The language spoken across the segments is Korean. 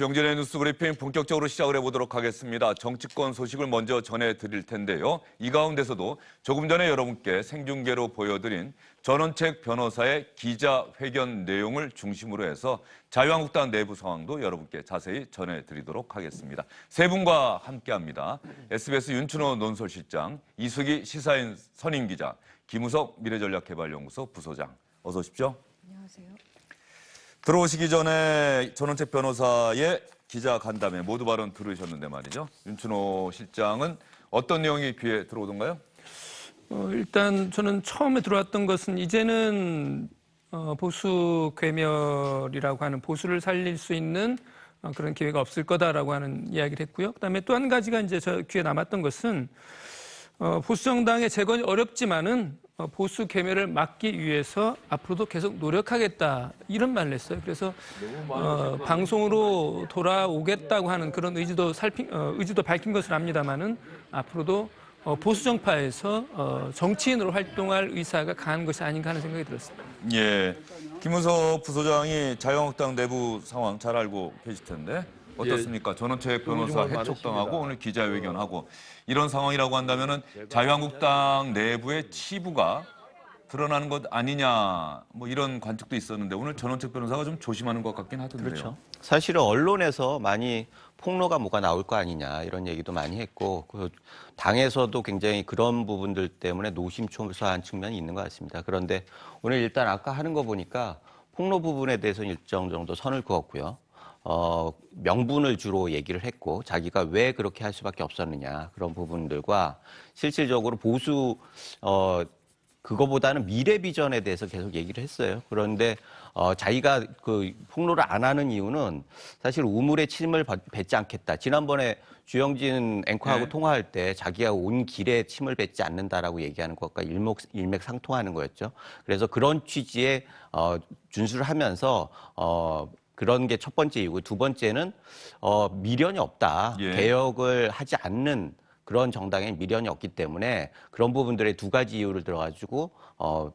주영진의 뉴스 브리핑 본격적으로 시작을 해보도록 하겠습니다. 정치권 소식을 먼저 전해드릴 텐데요. 이 가운데서도 조금 전에 여러분께 생중계로 보여드린 전원책 변호사의 기자회견 내용을 중심으로 해서 자유한국당 내부 상황도 여러분께 자세히 전해드리도록 하겠습니다. 세 분과 함께합니다. SBS 윤춘호 논설실장, 이수기 시사인 선임기자, 김우석 미래전략개발연구소 부소장. 어서 오십시오. 안녕하세요. 들어오시기 전에 전원책 변호사의 기자 간담회 모두 발언 들으셨는데 말이죠. 윤춘호 실장은 어떤 내용이 귀에 들어오던가요? 일단 저는 처음에 들어왔던 것은 이제는 보수 괴멸이라고 하는 보수를 살릴 수 있는 그런 기회가 없을 거다라고 하는 이야기를 했고요. 그다음에 또 한 가지가 이제 저 귀에 남았던 것은 보수 정당의 재건이 어렵지만은 보수 괴멸을 막기 위해서 앞으로도 계속 노력하겠다 이런 말을 했어요. 그래서 방송으로 돌아오겠다고 하는 그런 의지도 밝힌 것을 압니다만은 앞으로도 보수 정파에서 정치인으로 활동할 의사가 강한 것이 아닌가 하는 생각이 들었습니다. 예, 김우석 부소장이 자유한국당 내부 상황 잘 알고 계실 텐데 어떻습니까? 전원책 변호사 해촉당하고 오늘 기자회견하고 이런 상황이라고 한다면은 자유한국당 내부의 치부가 드러나는 것 아니냐 뭐 이런 관측도 있었는데 오늘 전원책 변호사가 좀 조심하는 것 같긴 하던데요. 그렇죠. 사실은 언론에서 많이 폭로가 뭐가 나올 거 아니냐 이런 얘기도 많이 했고 그 당에서도 굉장히 그런 부분들 때문에 노심초사한 측면이 있는 것 같습니다. 그런데 오늘 일단 아까 하는 거 보니까 폭로 부분에 대해서는 일정 정도 선을 그었고요. 명분을 주로 얘기를 했고 자기가 왜 그렇게 할 수밖에 없었느냐 그런 부분들과 실질적으로 보수 그거보다는 미래 비전에 대해서 계속 얘기를 했어요. 그런데 자기가 그 폭로를 안 하는 이유는 사실 우물에 침을 뱉지 않겠다. 지난번에 주영진 앵커하고 통화할 때 자기가 온 길에 침을 뱉지 않는다라고 얘기하는 것과 일맥상통하는 거였죠. 그래서 그런 취지에 준수를 하면서 그런 게 첫 번째 이유고 두 번째는 미련이 없다. 예. 개혁을 하지 않는 그런 정당에 미련이 없기 때문에 그런 부분들의 두 가지 이유를 들어가지고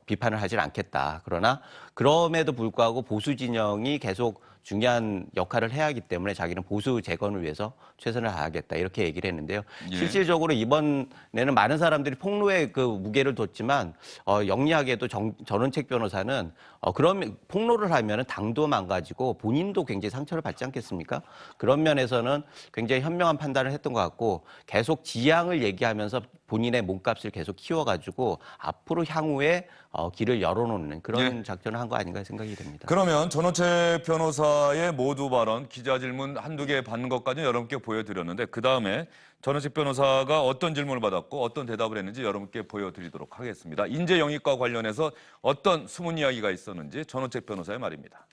비판을 하질 않겠다. 그러나 그럼에도 불구하고 보수 진영이 계속 중요한 역할을 해야 하기 때문에 자기는 보수 재건을 위해서 최선을 다하겠다 이렇게 얘기를 했는데요. 예. 실질적으로 이번에는 많은 사람들이 폭로에 그 무게를 뒀지만 영리하게도 전원책 변호사는 그런 폭로를 하면 당도 망가지고 본인도 굉장히 상처를 받지 않겠습니까? 그런 면에서는 굉장히 현명한 판단을 했던 것 같고 계속 지향을 얘기하면서 본인의 몸값을 계속 키워가지고 앞으로 향후에 길을 열어놓는 그런 작전을 한 거 아닌가 생각이 됩니다. 그러면 전원책 변호사의 모두 발언, 기자 질문 한두 개 받는 것까지는 여러분께 보여드렸는데 그다음에 전원책 변호사가 어떤 질문을 받았고 어떤 대답을 했는지 여러분께 보여드리도록 하겠습니다. 인재 영입과 관련해서 어떤 숨은 이야기가 있었는지 전원책 변호사의 말입니다.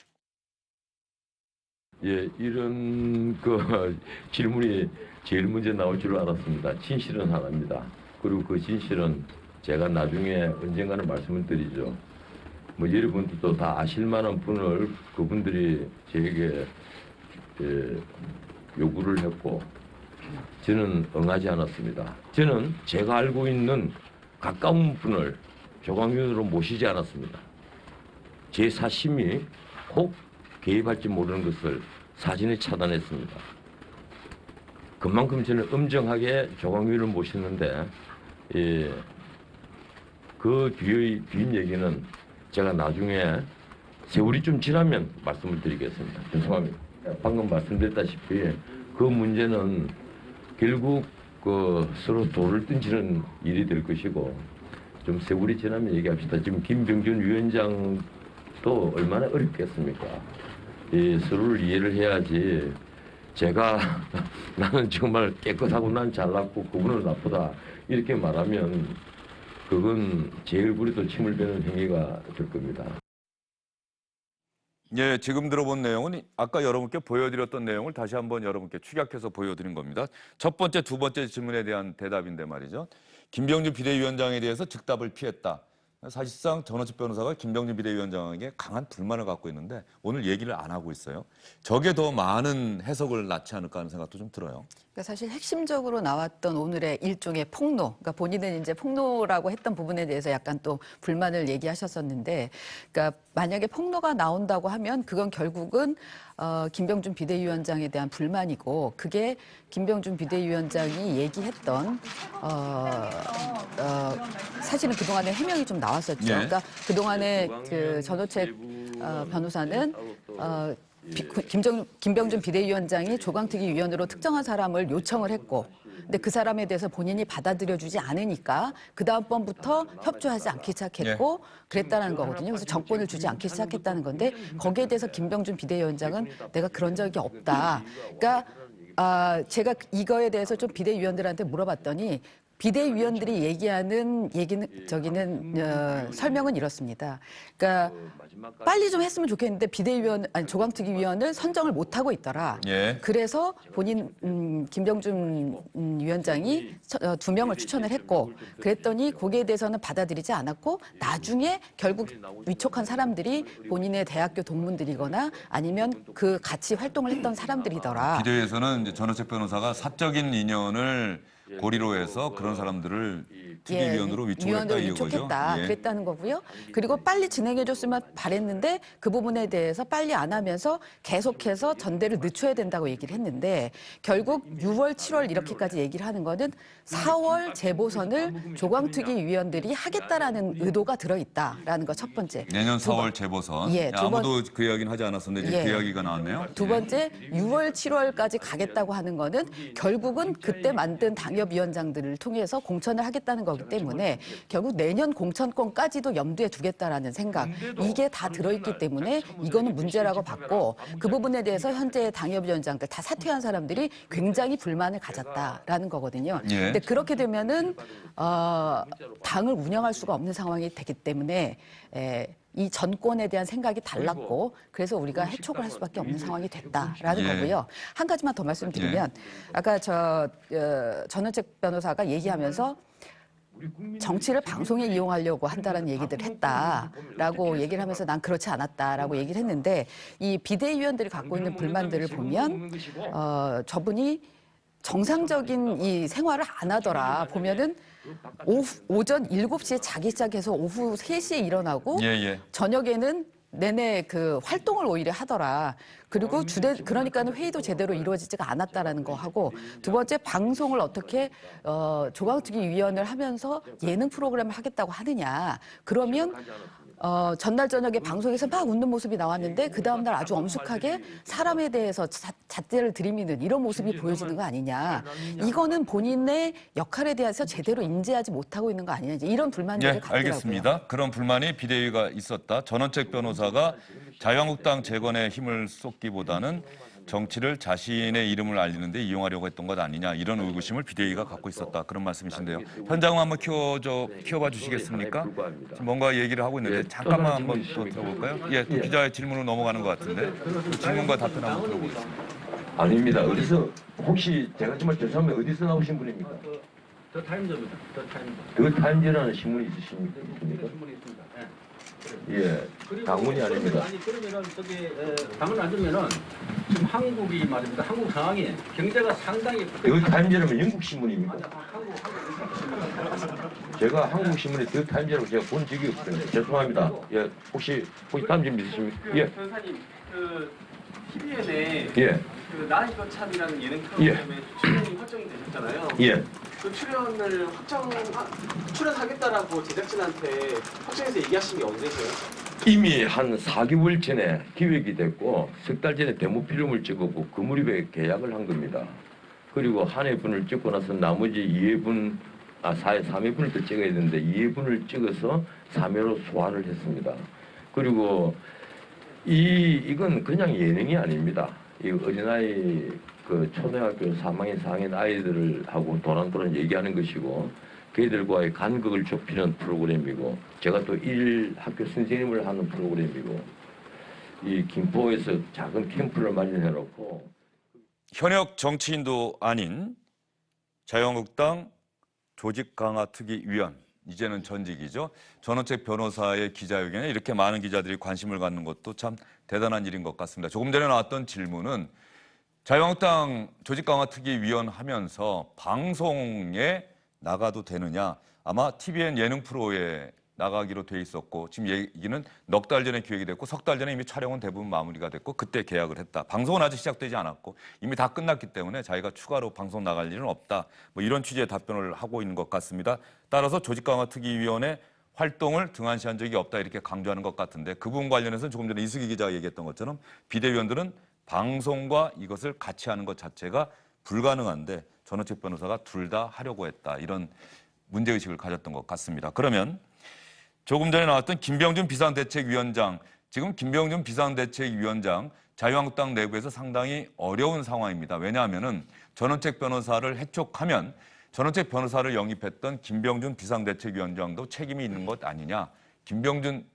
예, 이런 그 질문이 제일 먼저 나올 줄 알았습니다. 진실은 하나입니다. 그리고 그 진실은 제가 나중에 언젠가는 말씀을 드리죠. 뭐 여러분들도 다 아실 만한 분을 그분들이 저에게 요구를 했고 저는 응하지 않았습니다. 저는 제가 알고 있는 가까운 분을 조광윤으로 모시지 않았습니다. 제 사심이 혹 개입할지 모르는 것을 사진에 차단했습니다. 그만큼 저는 엄정하게 조광윤을 모셨는데 그 뒤의 뒷 얘기는 제가 나중에 세월이 좀 지나면 말씀을 드리겠습니다. 죄송합니다. 방금 말씀드렸다시피 그 문제는 결국 그 서로 돌을 던지는 일이 될 것이고 좀 세월이 지나면 얘기합시다. 지금 김병준 위원장도 얼마나 어렵겠습니까? 서로를 이해를 해야지 제가 나는 정말 깨끗하고 난 잘났고 그분은 나쁘다 이렇게 말하면 그건 제 얼굴에도 침을 뱉는 행위가 될 겁니다. 예, 지금 들어본 내용은 아까 여러분께 보여드렸던 내용을 다시 한번 여러분께 축약해서 보여드린 겁니다. 첫 번째, 두 번째 질문에 대한 대답인데 말이죠. 김병준 비대위원장에 대해서 즉답을 피했다. 사실상 전원책 변호사가 김병준 비대위원장에게 강한 불만을 갖고 있는데 오늘 얘기를 안 하고 있어요. 저게 더 많은 해석을 낳지 않을까 하는 생각도 좀 들어요. 그러니까 사실 핵심적으로 나왔던 오늘의 일종의 폭로, 그러니까 본인은 이제 폭로라고 했던 부분에 대해서 약간 또 불만을 얘기하셨었는데, 그러니까 만약에 폭로가 나온다고 하면 그건 결국은 김병준 비대위원장에 대한 불만이고, 그게 김병준 비대위원장이 얘기했던 사실은 그동안에 해명이 좀 나왔었죠. 네. 그러니까 그동안에 그 전호책 변호사는 김병준 비대위원장이 조강특위 위원으로 특정한 사람을 요청을 했고, 근데 그 사람에 대해서 본인이 받아들여주지 않으니까 그 다음번부터 협조하지 않기 시작했고 그랬다는 거거든요. 그래서 정권을 주지 않기 시작했다는 건데 거기에 대해서 김병준 비대위원장은 내가 그런 적이 없다. 그러니까 제가 이거에 대해서 좀 비대위원들한테 물어봤더니 비대위원들이 얘기하는 설명은 이렇습니다. 그러니까 빨리 좀 했으면 좋겠는데 조강특위 위원을 선정을 못 하고 있더라. 예. 그래서 본인 김병준 위원장이 2명을 추천을 했고 그랬더니 거기에 대해서는 받아들이지 않았고 나중에 결국 위촉한 사람들이 본인의 대학교 동문들이거나 아니면 그 같이 활동을 했던 사람들이더라. 비대위에서는 이제 전원책 변호사가 사적인 인연을 고리로 해서 그런 사람들을 특위위원으로 위촉했다 이거죠. 위촉했다. 예. 그랬다는 거고요. 그리고 빨리 진행해줬으면 바랬는데 그 부분에 대해서 빨리 안 하면서 계속해서 전대를 늦춰야 된다고 얘기를 했는데 결국 6월, 7월 이렇게까지 얘기를 하는 거는 4월 재보선을 조광특위 위원들이 하겠다라는 의도가 들어있다라는 거 첫 번째. 내년 4월 재보선. 예, 두 번- 아무도 그 이야기는 하지 않았었는데 이제 예. 그 이야기가 나왔네요. 두 번째, 6월, 7월까지 가겠다고 하는 거는 결국은 그때 만든 당협위원장들을 통해서 공천을 하겠다는 거기 때문에 결국 내년 공천권까지도 염두에 두겠다라는 생각. 이게 다 들어있기 때문에 이거는 문제라고 봤고 그 부분에 대해서 현재 당협위원장들 다 사퇴한 사람들이 굉장히 불만을 가졌다라는 거거든요. 예. 근데 그렇게 되면은 당을 운영할 수가 없는 상황이 되기 때문에 이 전권에 대한 생각이 달랐고 그래서 우리가 해촉을 할 수밖에 없는 상황이 됐다라는 예. 거고요. 한 가지만 더 말씀드리면 아까 전원책 변호사가 얘기하면서 정치를 방송에 이용하려고 한다는 얘기들을 했다라고 얘기를 하면서 난 그렇지 않았다라고 얘기를 했는데 이 비대위원들이 갖고 있는 불만들을 보면 저분이 정상적인 이 생활을 안 하더라. 보면은 오전 7시에 자기 시작해서 오후 3시에 일어나고 예. 저녁에는 내내 그 활동을 오히려 하더라. 그리고 그러니까는 회의도 제대로 이루어지지가 않았다라는 거 하고 두 번째 방송을 어떻게 조강특위 위원을 하면서 예능 프로그램을 하겠다고 하느냐. 그러면 전날 저녁에 방송에서 막 웃는 모습이 나왔는데 그 다음날 아주 엄숙하게 사람에 대해서 잣대를 들이미는 이런 모습이 보여지는 거 아니냐. 이거는 본인의 역할에 대해서 제대로 인지하지 못하고 있는 거 아니냐. 이런 불만들을 예, 갖더라고요. 알겠습니다. 그런 불만이 비대위가 있었다. 전원책 변호사가 자유한국당 재건에 힘을 쏟기보다는 정치를 자신의 이름을 알리는데 이용하려고 했던 것 아니냐 이런 의구심을 비대위가 갖고 있었다. 그런 말씀이신데요. 현장 한번 키워봐 주시겠습니까? 지금 뭔가 얘기를 하고 있는데 잠깐만 한번 더 들어볼까요? 예, 또 기자의 질문으로 넘어가는 것 같은데 그 질문과 답변 한번 들어보겠습니다. 아닙니다. 어디서 혹시 제가 정말 죄송하면 어디서 나오신 분입니까? 더 타임즈입니다. 더 타임즈. 그 타임즈라는 신문이 있으십니까? 신문이 있습니다. 예, 당문이 아닙니다. 아니 그러면은 당을 안 주면은 지금 한국이 말입니다. 한국 상황이 경제가 상당히 그 타임즈라면 영국 신문입니까? 한국 제가 한국 신문에 그 타임즈라고 제가 본 적이 없습니다. 죄송합니다. 예, 혹시 타임즈 믿으십니까? 예, 변호사님, 그 TVN에 예, 그 나의 거참이라는 예능 예. 프로그램에 출연이 확정이 되셨잖아요. 예. 그 출연하겠다라고 제작진한테 확정해서 얘기하신 게 언제세요? 이미 한 4개월 전에 기획이 됐고 석 달 전에 데모 필름을 찍었고 그 무렵에 계약을 한 겁니다. 그리고 한 회분을 찍고 나서 나머지 2회분, 3회분을 또 찍어야 되는데 2회분을 찍어서 3회로 소화를 했습니다. 그리고 이건 그냥 예능이 아닙니다. 이 어린아이 그 초등학교 3학년, 4학년 아이들하고 도란도란 얘기하는 것이고 그들과의 간극을 좁히는 프로그램이고 제가 또 학교 선생님을 하는 프로그램이고 이 김포에서 작은 캠프를 마련해놓고 현역 정치인도 아닌 자유한국당 조직 강화 특위 위원 이제는 전직이죠. 전원책 변호사의 기자회견에 이렇게 많은 기자들이 관심을 갖는 것도 참 대단한 일인 것 같습니다. 조금 전에 나왔던 질문은 자유한국당 조직강화특위위원 하면서 방송에 나가도 되느냐. 아마 TVN 예능 프로에 나가기로 돼 있었고 지금 얘기는 넉 달 전에 기획이 됐고 석 달 전에 이미 촬영은 대부분 마무리가 됐고 그때 계약을 했다. 방송은 아직 시작되지 않았고 이미 다 끝났기 때문에 자기가 추가로 방송 나갈 일은 없다. 뭐 이런 취지의 답변을 하고 있는 것 같습니다. 따라서 조직강화특위위원회 활동을 등한시한 적이 없다 이렇게 강조하는 것 같은데 그 부분 관련해서는 조금 전에 이수기 기자가 얘기했던 것처럼 비대위원들은 방송과 이것을 같이 하는 것 자체가 불가능한데 전원책 변호사가 둘 다 하려고 했다. 이런 문제의식을 가졌던 것 같습니다. 그러면 조금 전에 나왔던 김병준 비상대책위원장, 지금 김병준 비상대책위원장 자유한국당 내부에서 상당히 어려운 상황입니다. 왜냐하면은 전원책 변호사를 해촉하면 전원책 변호사를 영입했던 김병준 비상대책위원장도 책임이 있는 것 아니냐. 김병준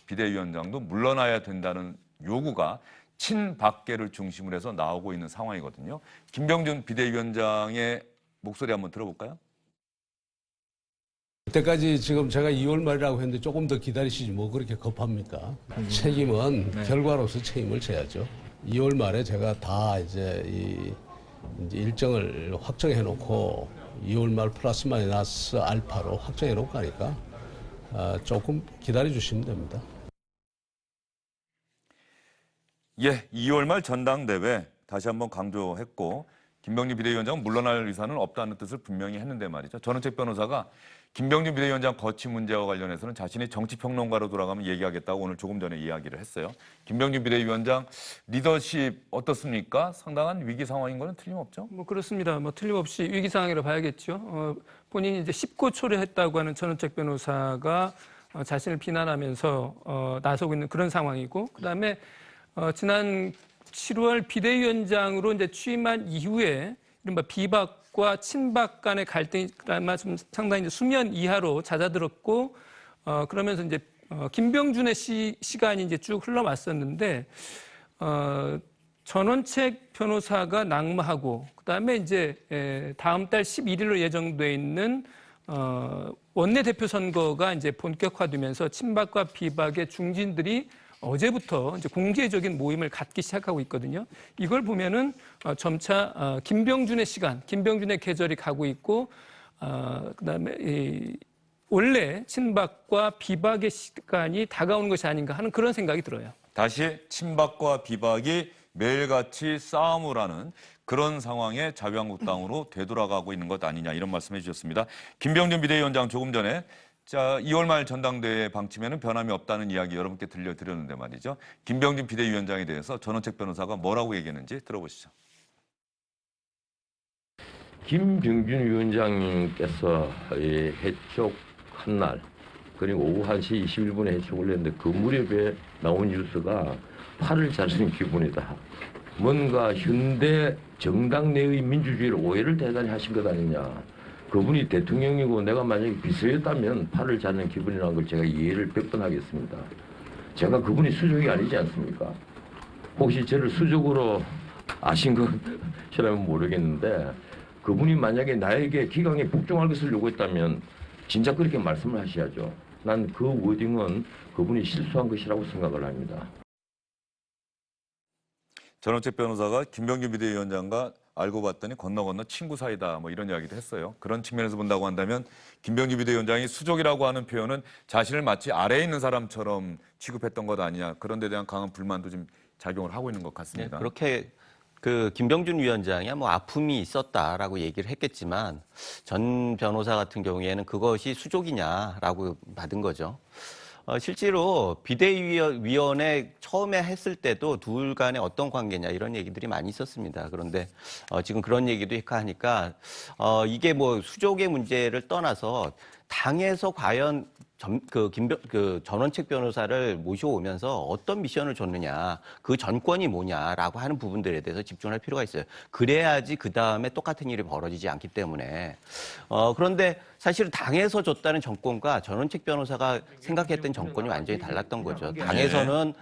비대위원장도 물러나야 된다는 요구가 친박계를 중심으로 해서 나오고 있는 상황이거든요. 김병준 비대위원장의 목소리 한번 들어볼까요? 그때까지 지금 제가 2월 말이라고 했는데 조금 더 기다리시지 뭐 그렇게 급합니까? 책임은 결과로서 책임을 져야죠. 2월 말에 제가 다 이제 이제 일정을 확정해 놓고 2월 말 플러스 마이너스 알파로 확정해 놓고 하니까 조금 기다려 주시면 됩니다. 예, 2월 말 전당대회 다시 한번 강조했고 김병준 비대위원장은 물러날 의사는 없다는 뜻을 분명히 했는데 말이죠. 전원책 변호사가 김병준 비대위원장 거취 문제와 관련해서는 자신이 정치평론가로 돌아가면 얘기하겠다고 오늘 조금 전에 이야기를 했어요. 김병준 비대위원장 리더십 어떻습니까? 상당한 위기 상황인 거는 틀림없죠? 뭐 그렇습니다. 뭐 틀림없이 위기 상황이라고 봐야겠죠. 본인이 이제 19초를 했다고 하는 전원책 변호사가 자신을 비난하면서 나서고 있는 그런 상황이고, 그다음에 지난 7월 비대위원장으로 이제 취임한 이후에 이른바 비박과 친박 간의 갈등이 그나마 좀 상당히 이제 수면 이하로 잦아들었고, 그러면서 이제 김병준의 시간이 이제 쭉 흘러왔었는데, 전원책 변호사가 낙마하고, 그다음에 이제 다음 달 11일로 예정돼 있는 원내대표 선거가 이제 본격화되면서 친박과 비박의 중진들이 어제부터 이제 공개적인 모임을 갖기 시작하고 있거든요. 이걸 보면은 점차 김병준의 시간, 김병준의 계절이 가고 있고, 그다음에 원래 친박과 비박의 시간이 다가오는 것이 아닌가 하는 그런 생각이 들어요. 다시 친박과 비박이 매일같이 싸움을 하는 그런 상황에 자유한국당으로 되돌아가고 있는 것 아니냐 이런 말씀해 주셨습니다. 김병준 비대위원장 조금 전에 2월 말 전당대회 방침에는 변함이 없다는 이야기 여러분께 들려드렸는데 말이죠. 김병준 비대위원장에 대해서 전원책 변호사가 뭐라고 얘기했는지 들어보시죠. 김병준 위원장님께서 해촉한 날, 그리고 오후 1시 21분에 해촉을 했는데 그 무렵에 나온 뉴스가 팔을 자르는 기분이다. 뭔가 현대 정당 내의 민주주의를 오해를 대단히 하신 것 아니냐. 그분이 대통령이고 내가 만약에 비서였다면 팔을 자르는 기분이라는 걸 제가 이해를 100번 하겠습니다. 제가 그분이 수족이 아니지 않습니까? 혹시 저를 수족으로 아신 것이라면 모르겠는데 그분이 만약에 나에게 기강에 복종할 것을 요구했다면 진짜 그렇게 말씀을 하셔야죠. 난 그 워딩은 그분이 실수한 것이라고 생각을 합니다. 전원책 변호사가 김병준 비대위원장과 알고 봤더니 건너 친구 사이다 뭐 이런 이야기도 했어요. 그런 측면에서 본다고 한다면 김병준 비대위원장이 수족이라고 하는 표현은 자신을 마치 아래에 있는 사람처럼 취급했던 것 아니냐. 그런 데 대한 강한 불만도 좀 작용을 하고 있는 것 같습니다. 네, 그렇게 김병준 위원장이 뭐 아픔이 있었다라고 얘기를 했겠지만 전 변호사 같은 경우에는 그것이 수족이냐라고 받은 거죠. 실제로 비대위원회 처음에 했을 때도 둘 간에 어떤 관계냐 이런 얘기들이 많이 있었습니다. 그런데 지금 그런 얘기도 하니까 이게 뭐 수족의 문제를 떠나서 당에서 과연 전원책 변호사를 모셔오면서 어떤 미션을 줬느냐, 그 전권이 뭐냐라고 하는 부분들에 대해서 집중할 필요가 있어요. 그래야지 그 다음에 똑같은 일이 벌어지지 않기 때문에. 그런데 사실은 당에서 줬다는 정권과 전원책 변호사가 생각했던 정권이 완전히 달랐던 거죠. 당에서는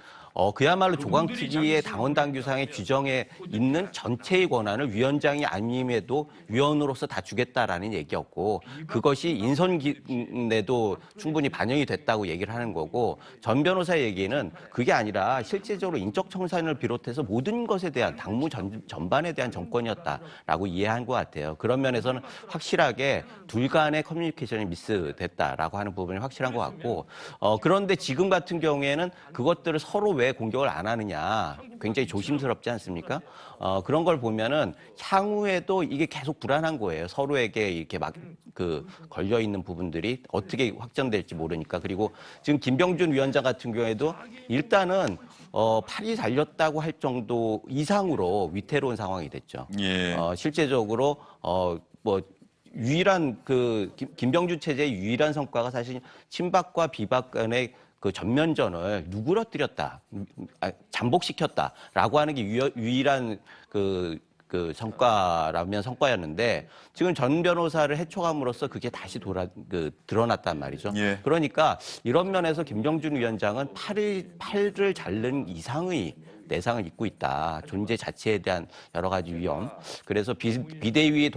그야말로 조강특위의 당원 당규상의 규정에 있는 전체의 권한을 위원장이 아님에도 위원으로서 다 주겠다라는 얘기였고 그것이 인선에도 충분히 반영이 됐다고 얘기를 하는 거고 전 변호사의 얘기는 그게 아니라 실제적으로 인적 청산을 비롯해서 모든 것에 대한 당무 전반에 대한 정권이었다라고 이해한 것 같아요. 그런 면에서는 확실하게 둘 간의 커뮤니케이션이 미스됐다라고 하는 부분이 확실한 것 같고 그런데 지금 같은 경우에는 그것들을 서로 왜 공격을 안 하느냐 굉장히 조심스럽지 않습니까? 그런 걸 보면은 향후에도 이게 계속 불안한 거예요. 서로에게 이렇게 막 걸려 있는 부분들이 어떻게 확전될지 모르니까. 그리고 지금 김병준 위원장 같은 경우에도 일단은 팔이 달렸다고 할 정도 이상으로 위태로운 상황이 됐죠. 예. 실제적으로 뭐 유일한 김병준 체제의 유일한 성과가 사실 친박과 비박 간의 그 전면전을 누그러뜨렸다, 잠복시켰다라고 하는 게 유일한 그 성과라면 성과였는데 지금 전 변호사를 해촉함으로써 그게 다시 드러났단 말이죠. 예. 그러니까 이런 면에서 김병준 위원장은 팔을 자른 이상의 내상을 입고 있다. 존재 자체에 대한 여러 가지 위험. 그래서 비대위의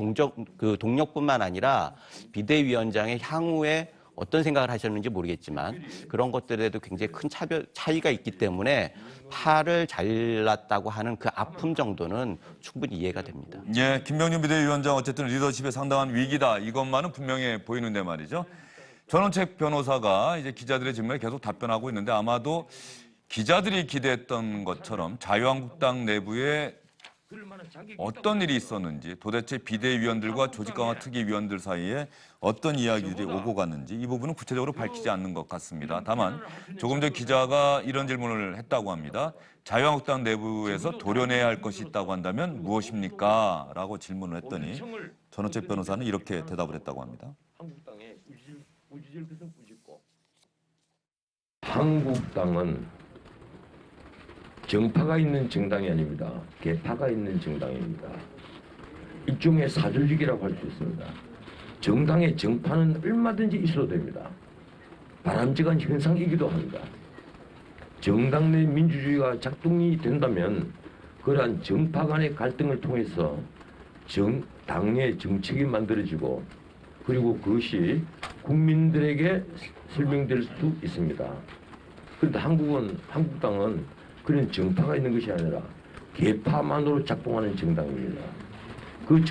동력뿐만 아니라 비대위원장의 향후에 어떤 생각을 하셨는지 모르겠지만 그런 것들에도 굉장히 큰 차이가 있기 때문에 팔을 잘랐다고 하는 그 아픔 정도는 충분히 이해가 됩니다. 예, 김병준 비대위원장 어쨌든 리더십에 상당한 위기다. 이것만은 분명해 보이는데 말이죠. 전원책 변호사가 이제 기자들의 질문에 계속 답변하고 있는데 아마도 기자들이 기대했던 것처럼 자유한국당 내부에 어떤 일이 있었는지 도대체 비대위원들과 조직강화특위위원들 사이에 어떤 이야기들이 오고 갔는지 이 부분은 구체적으로 밝히지 않는 것 같습니다. 다만 조금 전 기자가 이런 질문을 했다고 합니다. 자유한국당 내부에서 도려내야 할 것이 있다고 한다면 무엇입니까? 라고 질문을 했더니 전원책 변호사는 이렇게 대답을 했다고 합니다. 한국당은 정파가 있는 정당이 아닙니다. 개파가 있는 정당입니다. 일종의 사조직이라고 할 수 있습니다. 정당의 정파는 얼마든지 있어도 됩니다. 바람직한 현상이기도 합니다. 정당 내 민주주의가 작동이 된다면 그러한 정파 간의 갈등을 통해서 당의 정책이 만들어지고 그리고 그것이 국민들에게 설명될 수 있습니다. 그런데 한국당은 그런 정파가 있는 것이 아니라 개파만으로 작동하는 정당입니다. 그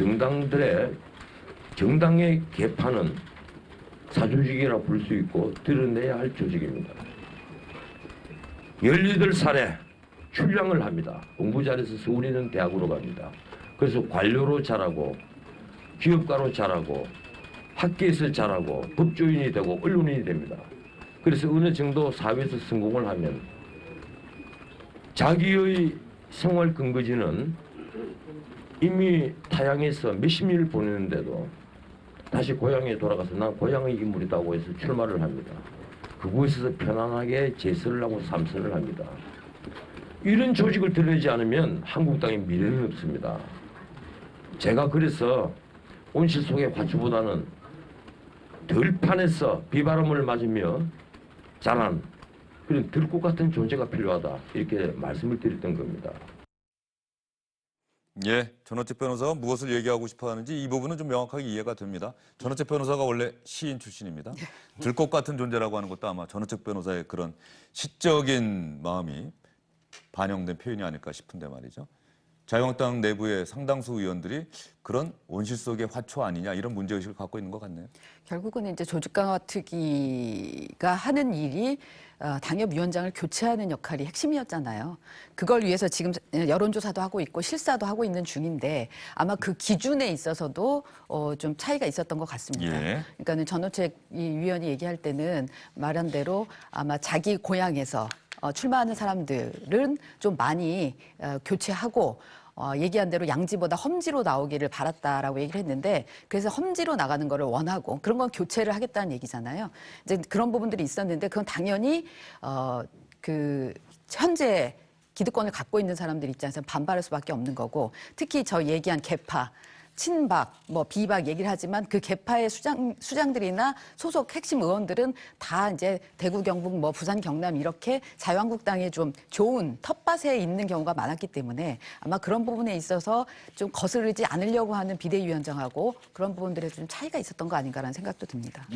정당의 개파는 사조직이라 부를 수 있고 드러내야 할 조직입니다. 18살에 출량을 합니다. 공부 잘해서 서울에 있는 대학으로 갑니다. 그래서 관료로 자라고 기업가로 자라고 학계에서 자라고 법조인이 되고 언론인이 됩니다. 그래서 어느 정도 사회에서 성공을 하면 자기의 생활 근거지는 이미 타향에서 몇십 년을 보내는데도 다시 고향에 돌아가서 난 고향의 인물이다고 해서 출마를 합니다. 그곳에서 편안하게 제설을 하고 삼선을 합니다. 이런 조직을 드러내지 않으면 한국당의 미래는 없습니다. 제가 그래서 온실 속의 화초보다는 들판에서 비바람을 맞으며 자란 그런 들꽃 같은 존재가 필요하다 이렇게 말씀을 드렸던 겁니다. 예, 전원책 변호사가 무엇을 얘기하고 싶어 하는지 이 부분은 좀 명확하게 이해가 됩니다. 전원책 변호사가 원래 시인 출신입니다. 들꽃 같은 존재라고 하는 것도 아마 전원책 변호사의 그런 시적인 마음이 반영된 표현이 아닐까 싶은데 말이죠. 자유한국당 내부의 상당수 의원들이 그런 온실 속의 화초 아니냐 이런 문제의식을 갖고 있는 것 같네요. 결국은 이제 조직강화특위가 하는 일이 당협위원장을 교체하는 역할이 핵심이었잖아요. 그걸 위해서 지금 여론조사도 하고 있고 실사도 하고 있는 중인데 아마 그 기준에 있어서도 좀 차이가 있었던 것 같습니다. 예. 그러니까는 전호책 위원이 얘기할 때는 말한 대로 아마 자기 고향에서 출마하는 사람들은 좀 많이 교체하고 얘기한 대로 양지보다 험지로 나오기를 바랐다라고 얘기를 했는데 그래서 험지로 나가는 거를 원하고 그런 건 교체를 하겠다는 얘기잖아요. 이제 그런 부분들이 있었는데 그건 당연히 그 현재 기득권을 갖고 있는 사람들 입장에서 반발할 수밖에 없는 거고 특히 저 얘기한 개파 친박, 뭐 비박 얘기를 하지만 그 개파의 수장들이나 소속 핵심 의원들은 다 이제 대구, 경북, 뭐 부산, 경남 이렇게 자유한국당에 좀 좋은 텃밭에 있는 경우가 많았기 때문에 아마 그런 부분에 있어서 좀 거스르지 않으려고 하는 비대위원장하고 그런 부분들에 좀 차이가 있었던 거 아닌가라는 생각도 듭니다.